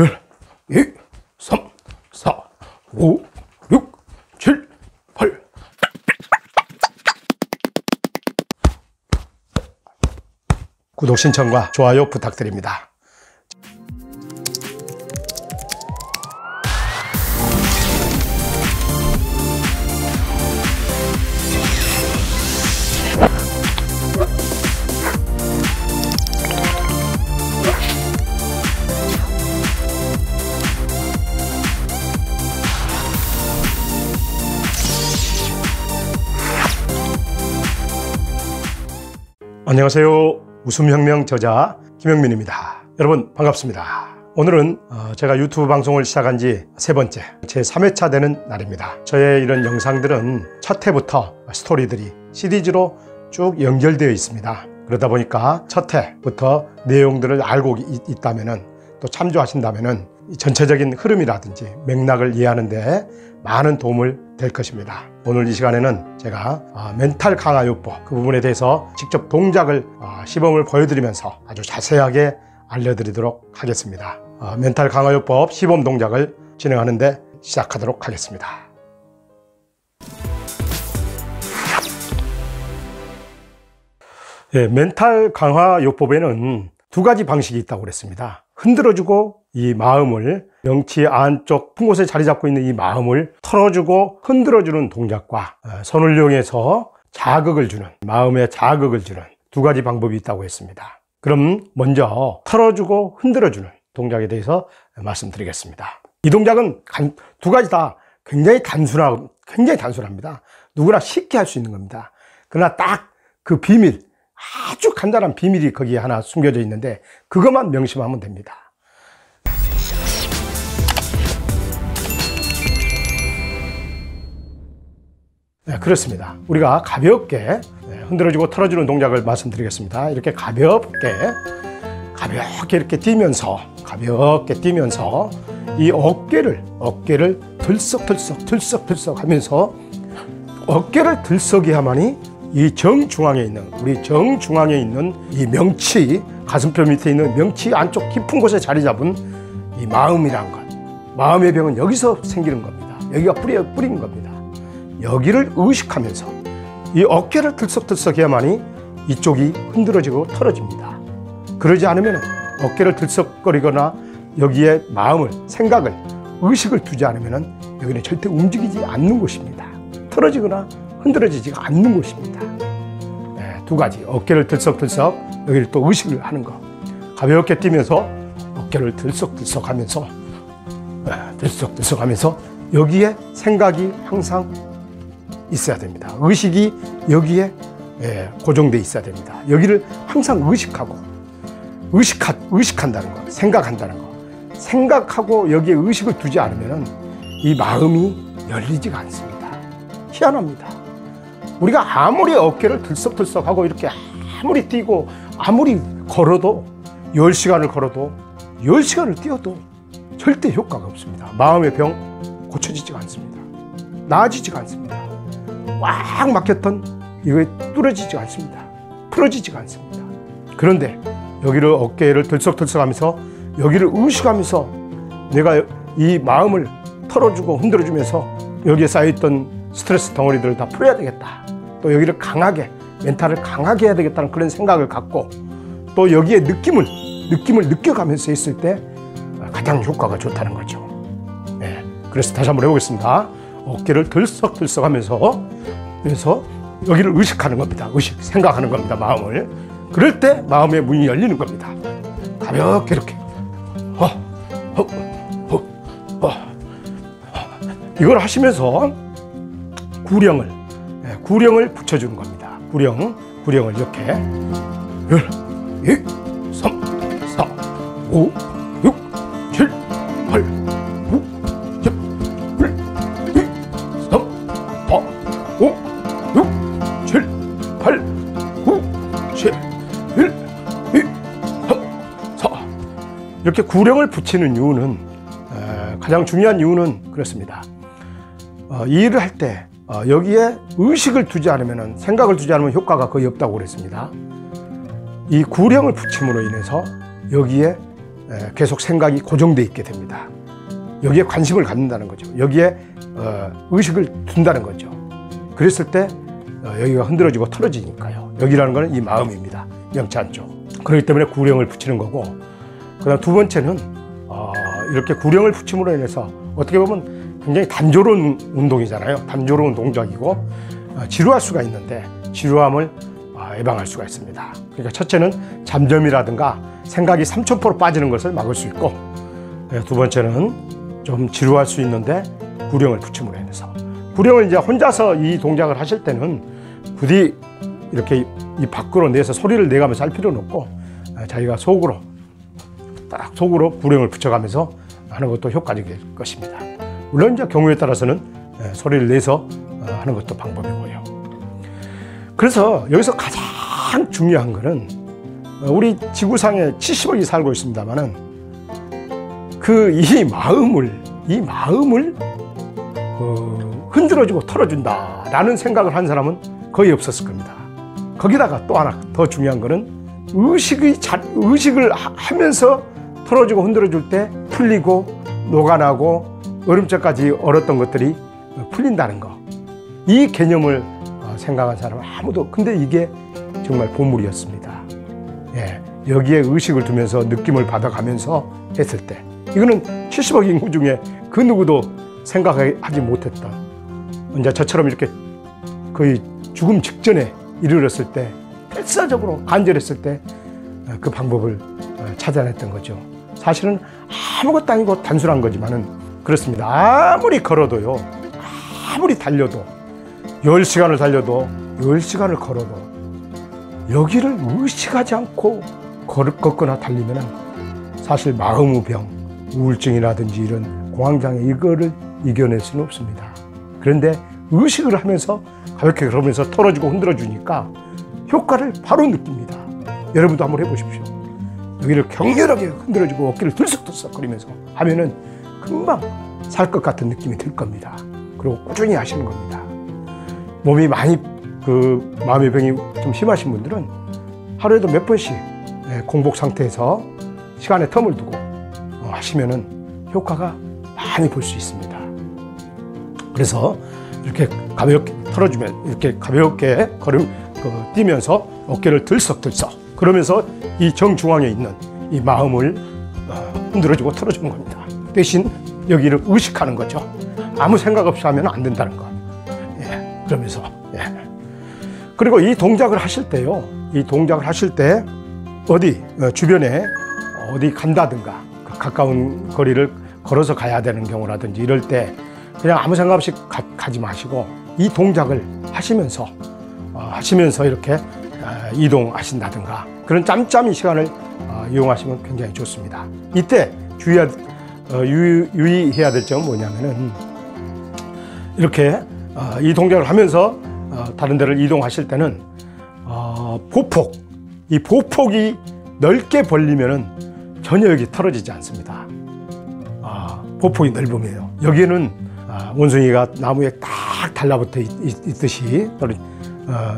1, 2, 3, 4, 5, 6, 7, 8. 구독 신청과 좋아요 부탁드립니다. 안녕하세요. 웃음혁명 저자 김영민입니다. 여러분 반갑습니다. 오늘은 제가 유튜브 방송을 시작한 지 세 번째, 제 3회차 되는 날입니다. 저의 이런 영상들은 첫 회부터 스토리들이 시리즈로 쭉 연결되어 있습니다. 그러다 보니까 첫 회부터 내용들을 알고 있다면, 또 참조하신다면 전체적인 흐름이라든지 맥락을 이해하는 데 많은 도움을 될 것입니다. 오늘 이 시간에는 제가 멘탈 강화 요법 그 부분에 대해서 직접 동작을 시범을 보여드리면서 아주 자세하게 알려드리도록 하겠습니다. 멘탈 강화 요법 시범 동작을 진행하는데 시작하도록 하겠습니다. 멘탈 강화 요법에는 두 가지 방식이 있다고 그랬습니다. 흔들어주고 이 마음을, 명치 안쪽 큰 곳에 자리 잡고 있는 이 마음을 털어주고 흔들어주는 동작과 손을 이용해서 자극을 주는, 마음에 자극을 주는 두 가지 방법이 있다고 했습니다. 그럼 먼저 털어주고 흔들어주는 동작에 대해서 말씀드리겠습니다. 이 동작은 두 가지 다 굉장히 단순합니다. 누구나 쉽게 할 수 있는 겁니다. 그러나 딱 그 비밀, 아주 간단한 비밀이 거기에 하나 숨겨져 있는데 그것만 명심하면 됩니다. 네, 그렇습니다. 우리가 가볍게 흔들어주고 털어주는 동작을 말씀드리겠습니다. 이렇게 가볍게 이렇게 뛰면서 이 어깨를 들썩 하면서 어깨를 들썩여야만이 이 우리 정중앙에 있는 이 명치, 가슴뼈 밑에 있는 명치 안쪽 깊은 곳에 자리 잡은 이 마음이란 것, 마음의 병은 여기서 생기는 겁니다. 여기가 뿌린 겁니다. 여기를 의식하면서 이 어깨를 들썩들썩 해야만이 이쪽이 흔들어지고 털어집니다. 그러지 않으면 어깨를 들썩거리거나 여기에 마음을, 생각을, 의식을 두지 않으면 여기는 절대 움직이지 않는 곳입니다. 털어지거나 흔들어지지가 않는 곳입니다. 네, 두 가지, 어깨를 들썩들썩, 여기를 또 의식을 하는 거. 가볍게 뛰면서 어깨를 들썩들썩 하면서 여기에 생각이 항상 있어야 됩니다. 의식이 여기에 고정돼 있어야 됩니다. 여기를 항상 의식한다는 거, 생각한다는 거. 생각하고 여기에 의식을 두지 않으면 이 마음이 열리지가 않습니다. 희한합니다. 우리가 아무리 어깨를 들썩들썩하고 이렇게 아무리 뛰고 아무리 걸어도 10시간을 걸어도 10시간을 뛰어도 절대 효과가 없습니다. 마음의 병 고쳐지지가 않습니다. 나아지지가 않습니다. 꽉 막혔던 이거 뚫어지지가 않습니다. 풀어지지가 않습니다. 그런데 여기를 어깨를 들썩들썩하면서 여기를 의식하면서 내가 이 마음을 털어주고 흔들어주면서 여기에 쌓여있던 스트레스 덩어리들을 다 풀어야 되겠다. 또 여기를 멘탈을 강하게 해야 되겠다는 그런 생각을 갖고 또 여기에 느낌을 느껴가면서 있을 때 가장 효과가 좋다는 거죠. 네, 그래서 다시 한번 해보겠습니다. 어깨를 들썩들썩 하면서 여기를 의식하는 겁니다. 생각하는 겁니다. 마음을. 그럴 때 마음의 문이 열리는 겁니다. 가볍게 이렇게 이걸 하시면서 구령을 붙여주는 겁니다. 구령을 이렇게 1, 2, 3, 4, 5, 6, 7, 8, 9, 10, 1, 2, 3, 4, 5, 6, 7, 8, 9, 10, 1, 2, 3, 4 이렇게 구령을 붙이는 이유는 가장 중요한 이유는 그렇습니다. 이 일을 할 때 여기에 의식을 두지 않으면, 생각을 두지 않으면 효과가 거의 없다고 그랬습니다. 이 구령을 붙임으로 인해서 여기에 계속 생각이 고정되어 있게 됩니다. 여기에 관심을 갖는다는 거죠. 여기에 의식을 둔다는 거죠. 그랬을 때 여기가 흔들어지고 털어지니까요. 여기라는 것은 이 마음입니다. 명치 않죠. 그렇기 때문에 구령을 붙이는 거고, 그 다음 두 번째는 이렇게 구령을 붙임으로 인해서 어떻게 보면 굉장히 단조로운 운동이잖아요. 단조로운 동작이고 지루할 수가 있는데 지루함을 예방할 수가 있습니다. 그러니까 첫째는 잠점이라든가 생각이 삼천포로 빠지는 것을 막을 수 있고, 두 번째는 좀 지루할 수 있는데 구령을 붙임으로 인해서, 구령을 이제 혼자서 이 동작을 하실 때는 부디 이렇게 이 밖으로 내서 소리를 내가면서 할 필요는 없고, 자기가 속으로 구령을 붙여가면서 하는 것도 효과적일 것입니다. 물론 이제 경우에 따라서는 소리를 내서 하는 것도 방법이고요. 그래서 여기서 가장 중요한 것은 우리 지구상에 70억이 살고 있습니다만은 이 마음을 흔들어주고 털어준다라는 생각을 한 사람은 거의 없었을 겁니다. 거기다가 또 하나 더 중요한 것은 의식을 하면서 털어주고 흔들어줄 때 풀리고 녹아나고 얼음짝까지 얼었던 것들이 풀린다는 거. 이 개념을 생각한 사람은 아무도, 근데 이게 정말 보물이었습니다. 여기에 의식을 두면서 느낌을 받아가면서 했을 때, 이거는 70억 인구 중에 그 누구도 생각하지 못했던, 이제 저처럼 이렇게 거의 죽음 직전에 이르렀을 때, 필사적으로 간절했을 때 그 방법을 찾아냈던 거죠. 사실은 아무것도 아니고 단순한 거지만은 그렇습니다. 아무리 걸어도요, 아무리 달려도, 10시간을 달려도, 10시간을 걸어도 여기를 의식하지 않고 걷거나 달리면은 사실 마음의 병, 우울증이라든지 이런 공황장애, 이거를 이겨낼 수는 없습니다. 그런데 의식을 하면서 가볍게 걸으면서 털어주고 흔들어주니까 효과를 바로 느낍니다. 여러분도 한번 해보십시오. 여기를 격렬하게 흔들어주고 어깨를 들썩들썩거리면서 하면은 금방 살 것 같은 느낌이 들 겁니다. 그리고 꾸준히 하시는 겁니다. 몸이 많이 마음의 병이 좀 심하신 분들은 하루에도 몇 번씩 공복 상태에서 시간에 텀을 두고 하시면은 효과가 많이 볼 수 있습니다. 그래서 이렇게 가볍게 털어주면, 이렇게 가볍게 뛰면서 어깨를 들썩들썩, 그러면서 이 정중앙에 있는 이 마음을 흔들어주고 털어주는 겁니다. 대신 여기를 의식하는 거죠. 아무 생각 없이 하면 안 된다는 거. 그러면서 그리고 이 동작을 하실 때요, 이 동작을 하실 때 어디 주변에 어디 간다든가 가까운 거리를 걸어서 가야 되는 경우라든지 이럴 때 그냥 아무 생각 없이 가지 마시고 이 동작을 하시면서 이렇게 이동하신다든가 그런 짬짬이 시간을 이용하시면 굉장히 좋습니다. 이때 유의해야 될 점은 뭐냐면은 이렇게 이 동작을 하면서 다른 데를 이동하실 때는 이 보폭이 넓게 벌리면은 전혀 여기 털어지지 않습니다. 보폭이 넓으면요. 여기에는 원숭이가 나무에 딱 달라붙어 있듯이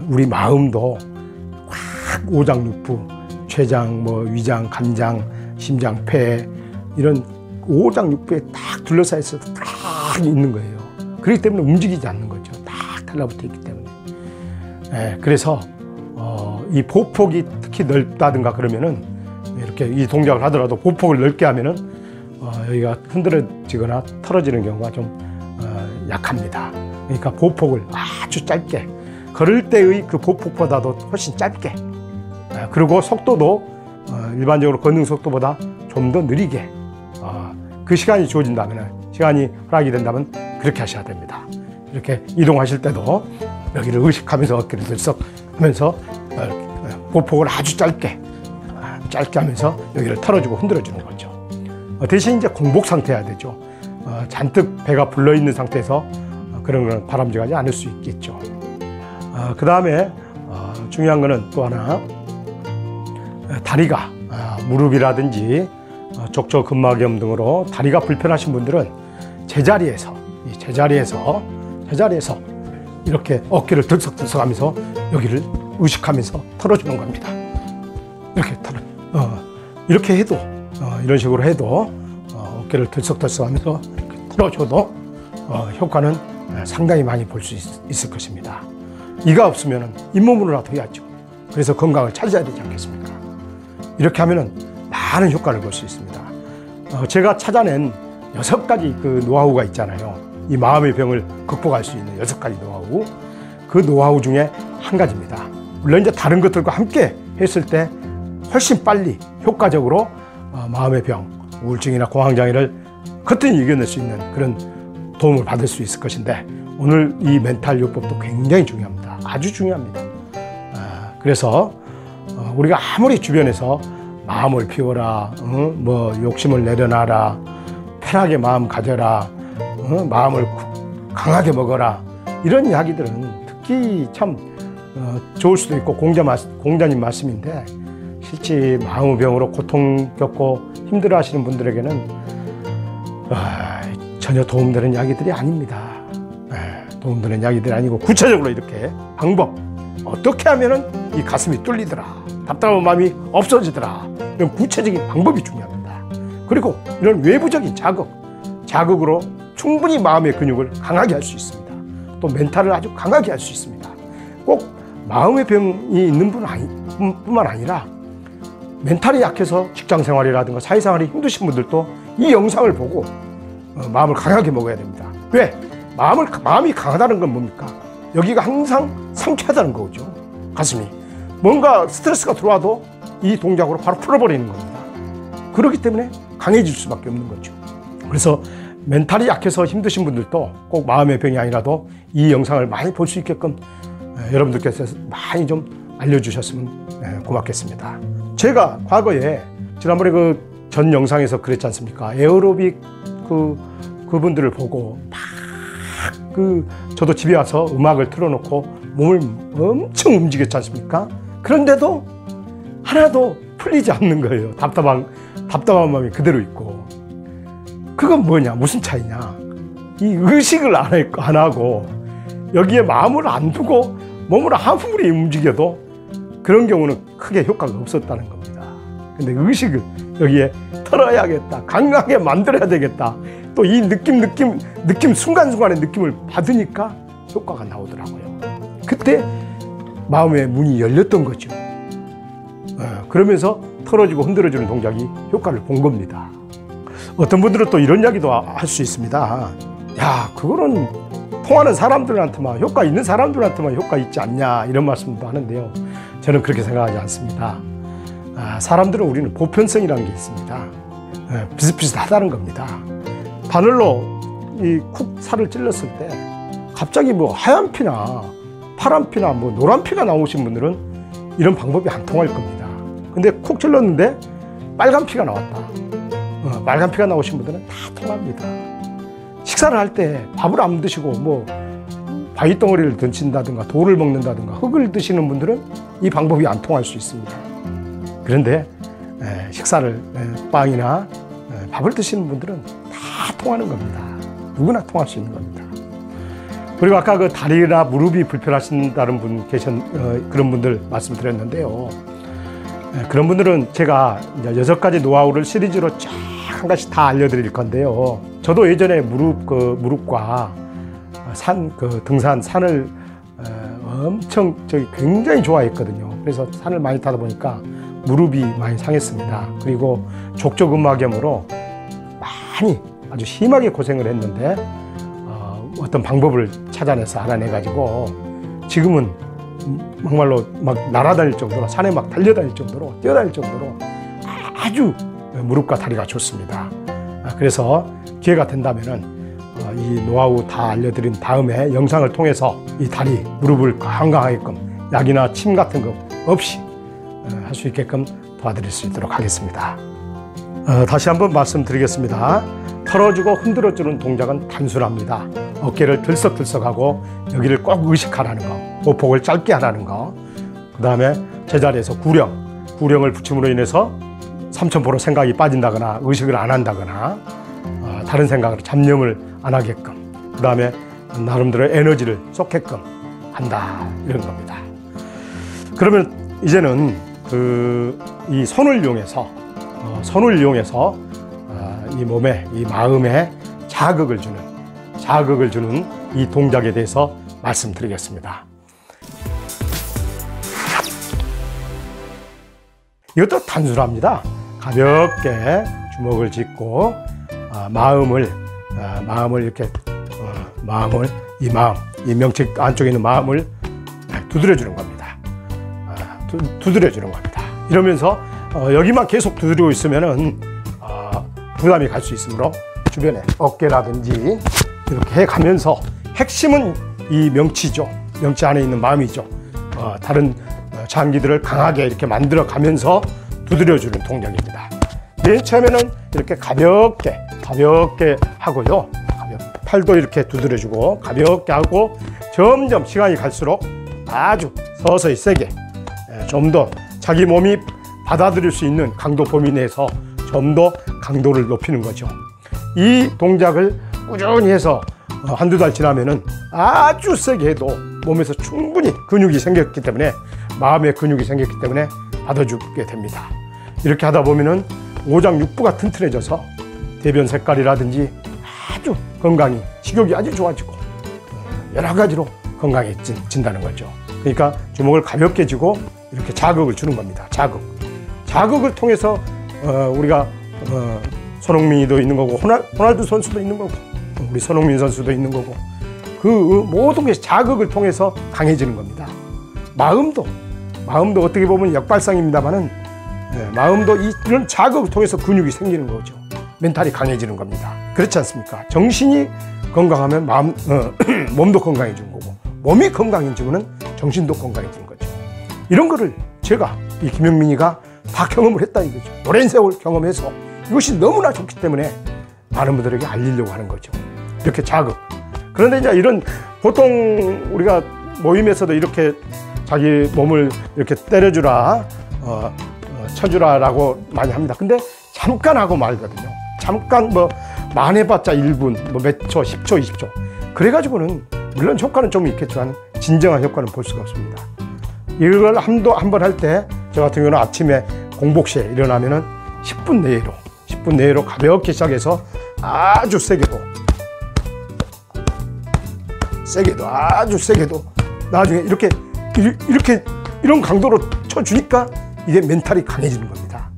우리 마음도 꽉 오장육부, 췌장, 위장, 간장, 심장, 폐 이런 오장육부에 딱 둘러싸여 있어서 딱 있는 거예요. 그렇기 때문에 움직이지 않는 거죠. 딱 달라붙어 있기 때문에. 그래서 이 보폭이 특히 넓다든가 그러면은 이렇게 이 동작을 하더라도 보폭을 넓게 하면은 여기가 흔들어지거나 털어지는 경우가 좀 약합니다. 그러니까 보폭을 아주 짧게, 걸을 때의 그 보폭보다도 훨씬 짧게, 그리고 속도도 일반적으로 걷는 속도보다 좀 더 느리게, 그 시간이 주어진다면, 시간이 허락이 된다면 그렇게 하셔야 됩니다. 이렇게 이동하실 때도 여기를 의식하면서 어깨를 들썩 하면서 보폭을 아주 짧게 하면서 여기를 털어주고 흔들어주는 거죠. 대신 이제 공복 상태여야 되죠. 잔뜩 배가 불러있는 상태에서 그런 건 바람직하지 않을 수 있겠죠. 그 다음에 중요한 거는 또 하나, 다리가 무릎이라든지 족저근막염 등으로 다리가 불편하신 분들은 제자리에서 이렇게 어깨를 들썩들썩하면서 여기를 의식하면서 털어주는 겁니다. 이렇게 해도 이런 식으로 해도 어깨를 들썩들썩하면서 풀어줘도 효과는 상당히 많이 볼 수 있을 것입니다. 이가 없으면 잇몸으로라도 해야죠. 그래서 건강을 찾아야 되지 않겠습니까? 이렇게 하면 많은 효과를 볼 수 있습니다. 제가 찾아낸 6가지 그 노하우가 있잖아요. 이 마음의 병을 극복할 수 있는 6가지 노하우. 그 노하우 중에 한 가지입니다. 물론 이제 다른 것들과 함께 했을 때 훨씬 빨리 효과적으로 마음의 병, 우울증이나 공황장애를 거뜬히 이겨낼 수 있는 그런 도움을 받을 수 있을 것인데, 오늘 이 멘탈 요법도 굉장히 중요합니다. 아주 중요합니다. 그래서 우리가 아무리 주변에서 마음을 피워라, 뭐 욕심을 내려놔라, 편하게 마음 가져라, 마음을 강하게 먹어라, 이런 이야기들은 듣기 참 좋을 수도 있고 공자님 말씀인데, 실제 마음의 병으로 고통 겪고 힘들어 하시는 분들에게는 전혀 도움되는 이야기들이 아닙니다. 도움되는 이야기들이 아니고, 구체적으로 이렇게 방법, 어떻게 하면은 이 가슴이 뚫리더라, 답답한 마음이 없어지더라, 이런 구체적인 방법이 중요합니다. 그리고 이런 외부적인 자극으로 충분히 마음의 근육을 강하게 할 수 있습니다. 또 멘탈을 아주 강하게 할 수 있습니다. 꼭 마음의 병이 있는 뿐만 아니라 멘탈이 약해서 직장생활이라든가 사회생활이 힘드신 분들도 이 영상을 보고 마음을 강하게 먹어야 됩니다. 왜? 마음이 강하다는 건 뭡니까? 여기가 항상 상쾌하다는 거죠. 가슴이. 뭔가 스트레스가 들어와도 이 동작으로 바로 풀어버리는 겁니다. 그렇기 때문에 강해질 수밖에 없는 거죠. 그래서 멘탈이 약해서 힘드신 분들도 꼭 마음의 병이 아니라도 이 영상을 많이 볼 수 있게끔 여러분들께서 많이 좀 알려주셨으면 고맙겠습니다. 제가 과거에 지난번에 그 전 영상에서 그랬지 않습니까? 에어로빅 그분들을 보고 저도 집에 와서 음악을 틀어놓고 몸을 엄청 움직였지 않습니까? 그런데도 하나도 풀리지 않는 거예요. 답답한 마음이 그대로 있고. 그건 뭐냐? 무슨 차이냐? 이 의식을 안 하고 여기에 마음을 안 두고 몸을 아무리 움직여도 그런 경우는 크게 효과가 없었다는 겁니다. 근데 의식을 여기에 털어야겠다, 강하게 만들어야 되겠다, 또 이 느낌 순간순간의 느낌을 받으니까 효과가 나오더라고요. 그때 마음의 문이 열렸던 거죠. 그러면서 털어지고 흔들어주는 동작이 효과를 본 겁니다. 어떤 분들은 또 이런 이야기도 할 수 있습니다. 야, 그거는 통하는 사람들한테만, 효과 있는 사람들한테만 효과 있지 않냐, 이런 말씀도 하는데요. 저는 그렇게 생각하지 않습니다. 사람들은 우리는 보편성이라는 게 있습니다. 비슷비슷하다는 겁니다. 바늘로 이 쿡 살을 찔렀을 때 갑자기 뭐 하얀 피나 파란 피나 뭐 노란 피가 나오신 분들은 이런 방법이 안 통할 겁니다. 근데 쿡 찔렀는데 빨간 피가 나왔다. 빨간 피가 나오신 분들은 다 통합니다. 식사를 할 때 밥을 안 드시고 뭐 바위 덩어리를 던친다든가 돌을 먹는다든가 흙을 드시는 분들은 이 방법이 안 통할 수 있습니다. 그런데 식사를 빵이나 밥을 드시는 분들은 다 통하는 겁니다. 누구나 통할 수 있는 겁니다. 그리고 아까 그 다리나 무릎이 불편하신다는 분 그런 분들 말씀드렸는데요. 그런 분들은 제가 이제 6가지 노하우를 시리즈로 쫙 한 가지 다 알려드릴 건데요. 저도 예전에 무릎과 산을 엄청 굉장히 좋아했거든요. 그래서 산을 많이 타다 보니까 무릎이 많이 상했습니다. 그리고 족저근막염으로 많이 아주 심하게 고생을 했는데 어떤 방법을 찾아내서 알아내가지고 지금은 정말로 막 날아다닐 정도로, 산에 막 달려다닐 정도로, 뛰어다닐 정도로 아주 무릎과 다리가 좋습니다. 그래서 기회가 된다면은 이 노하우 다 알려드린 다음에 영상을 통해서 이 다리, 무릎을 건강하게끔 약이나 침 같은 거 없이 할 수 있게끔 도와드릴 수 있도록 하겠습니다. 다시 한번 말씀드리겠습니다. 털어주고 흔들어주는 동작은 단순합니다. 어깨를 들썩들썩하고 여기를 꼭 의식하라는 거, 보폭을 짧게 하라는 거, 그 다음에 제자리에서 구령을 붙임으로 인해서 삼천포로 생각이 빠진다거나 의식을 안 한다거나 다른 생각으로 잡념을 안 하게끔, 그 다음에 나름대로 에너지를 쏟게끔 한다, 이런 겁니다. 그러면 이제는 이 손을 이용해서 손을 이용해서 이 몸에, 이 마음에 자극을 주는 이 동작에 대해서 말씀드리겠습니다. 이것도 단순합니다. 가볍게 주먹을 쥐고 마음을 이렇게 이 명치 안쪽에 있는 마음을 두드려 주는 겁니다. 두드려 주는 겁니다. 이러면서 여기만 계속 두드리고 있으면은 부담이 갈 수 있으므로 주변에 어깨라든지 이렇게 해가면서, 핵심은 이 명치죠. 명치 안에 있는 마음이죠. 다른 장기들을 강하게 이렇게 만들어 가면서 두드려 주는 동작입니다. 맨 처음에는 이렇게 가볍게 하고요. 팔도 이렇게 두드려 주고 가볍게 하고, 점점 시간이 갈수록 아주 서서히 세게, 좀 더 자기 몸이 받아들일 수 있는 강도 범위 내에서 좀 더 강도를 높이는 거죠. 이 동작을 꾸준히 해서 한두 달 지나면은 아주 세게 해도 몸에서 충분히 근육이 생겼기 때문에, 마음의 근육이 생겼기 때문에 받아주게 됩니다. 이렇게 하다 보면은 오장육부가 튼튼해져서 대변 색깔이라든지 아주 건강이, 식욕이 아주 좋아지고 여러 가지로 건강해진다는 거죠. 그러니까 주먹을 가볍게 쥐고 이렇게 자극을 주는 겁니다. 자극을 통해서 우리가 손흥민이도 있는 거고, 호날두 선수도 있는 거고, 우리 손흥민 선수도 있는 거고, 그 모든 것이 자극을 통해서 강해지는 겁니다. 마음도 어떻게 보면 역발상입니다만은, 마음도 이런 자극을 통해서 근육이 생기는 거죠. 멘탈이 강해지는 겁니다. 그렇지 않습니까? 정신이 건강하면 몸도 건강해지는 거고, 몸이 건강해지면 정신도 건강해지는 거죠. 이런 거를 제가, 이 김영민이가 다 경험을 했다 이거죠. 오랜 세월 경험해서 이것이 너무나 좋기 때문에 많은 분들에게 알리려고 하는 거죠. 이렇게 자극. 그런데 이제 이런, 보통 우리가 모임에서도 이렇게 자기 몸을 이렇게 때려주라, 쳐주라라고 많이 합니다. 근데 잠깐 하고 말거든요. 잠깐 많이 해봤자 1분, 몇 초, 10초, 20초. 그래가지고는 물론 효과는 좀 있겠지만 진정한 효과는 볼 수가 없습니다. 이걸 한 번 할 때, 저 같은 경우는 아침에 공복시에 일어나면은 10분 내로 가볍게 시작해서 아주 세게도 아주 세게도 나중에 이렇게 이런 강도로 쳐주니까 이게 멘탈이 강해지는 겁니다.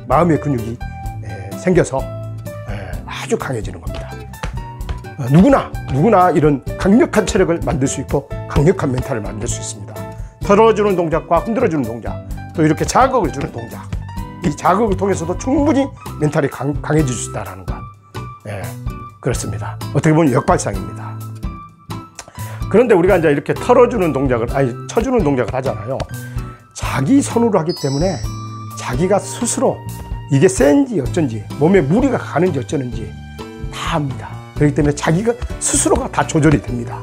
마음의 근육이 생겨서 아주 강해지는 겁니다. 누구나 이런 강력한 체력을 만들 수 있고 강력한 멘탈을 만들 수 있습니다. 털어주는 동작과 흔들어주는 동작, 또 이렇게 자극을 주는 동작, 이 자극을 통해서도 충분히 멘탈이 강해질 수 있다는 것. 그렇습니다. 어떻게 보면 역발상입니다. 그런데 우리가 이제 이렇게 쳐주는 동작을 하잖아요. 자기 손으로 하기 때문에 자기가 스스로 이게 센지 어쩐지, 몸에 무리가 가는지 어쩌는지 다 압니다. 그렇기 때문에 자기가 스스로가 다 조절이 됩니다.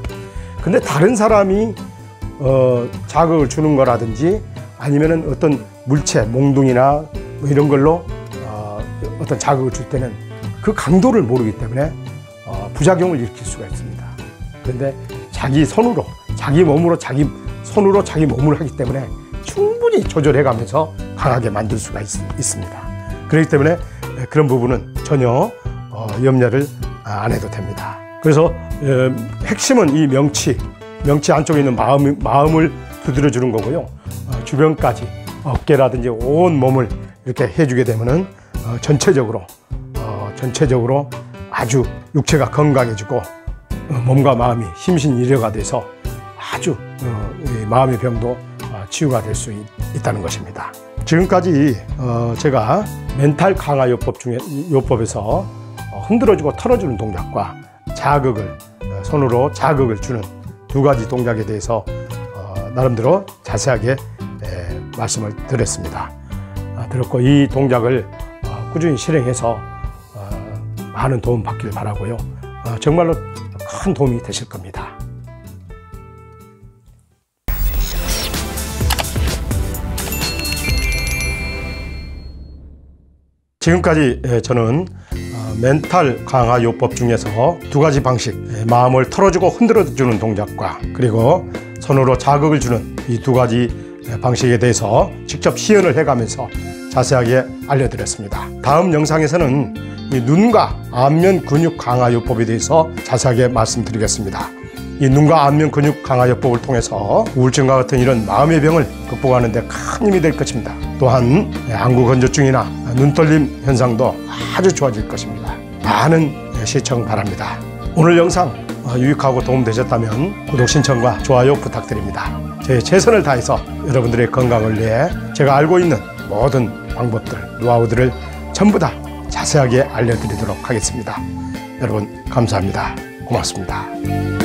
근데 다른 사람이 자극을 주는 거라든지, 아니면은 어떤 물체, 몽둥이나 뭐 이런 걸로 어떤 자극을 줄 때는 그 강도를 모르기 때문에 부작용을 일으킬 수가 있습니다. 그런데 자기 손으로, 자기 몸으로 몸을 하기 때문에 충분히 조절해 가면서 강하게 만들 수가 있습니다. 그렇기 때문에 그런 부분은 전혀 염려를 안 해도 됩니다. 그래서 핵심은 이 명치 안쪽에 있는 마음을 두드려 주는 거고요. 주변까지 어깨라든지 온 몸을 이렇게 해주게 되면은 전체적으로 아주 육체가 건강해지고 몸과 마음이 심신일여가 돼서 아주 마음의 병도 치유가 될 수 있다는 것입니다. 지금까지 제가 멘탈 강화 요법에서 흔들어주고 털어주는 동작과 손으로 자극을 주는 두 가지 동작에 대해서 나름대로 자세하게 말씀을 드렸습니다. 들었고, 이 동작을 꾸준히 실행해서 많은 도움 받길 바라고요. 정말로 큰 도움이 되실 겁니다. 지금까지 저는 멘탈 강화 요법 중에서 두 가지 방식, 마음을 털어주고 흔들어주는 동작과 그리고 손으로 자극을 주는 이 두 가지 방식에 대해서 직접 시연을 해가면서 자세하게 알려드렸습니다. 다음 영상에서는 이 눈과 안면 근육 강화요법에 대해서 자세하게 말씀드리겠습니다. 이 눈과 안면 근육 강화요법을 통해서 우울증과 같은 이런 마음의 병을 극복하는 데 큰 힘이 될 것입니다. 또한 안구 건조증이나 눈떨림 현상도 아주 좋아질 것입니다. 많은 시청 바랍니다. 오늘 영상 유익하고 도움되셨다면 구독 신청과 좋아요 부탁드립니다. 제 최선을 다해서 여러분들의 건강을 위해 제가 알고 있는 모든 방법들, 노하우들을 전부 다 자세하게 알려드리도록 하겠습니다. 여러분 감사합니다. 고맙습니다.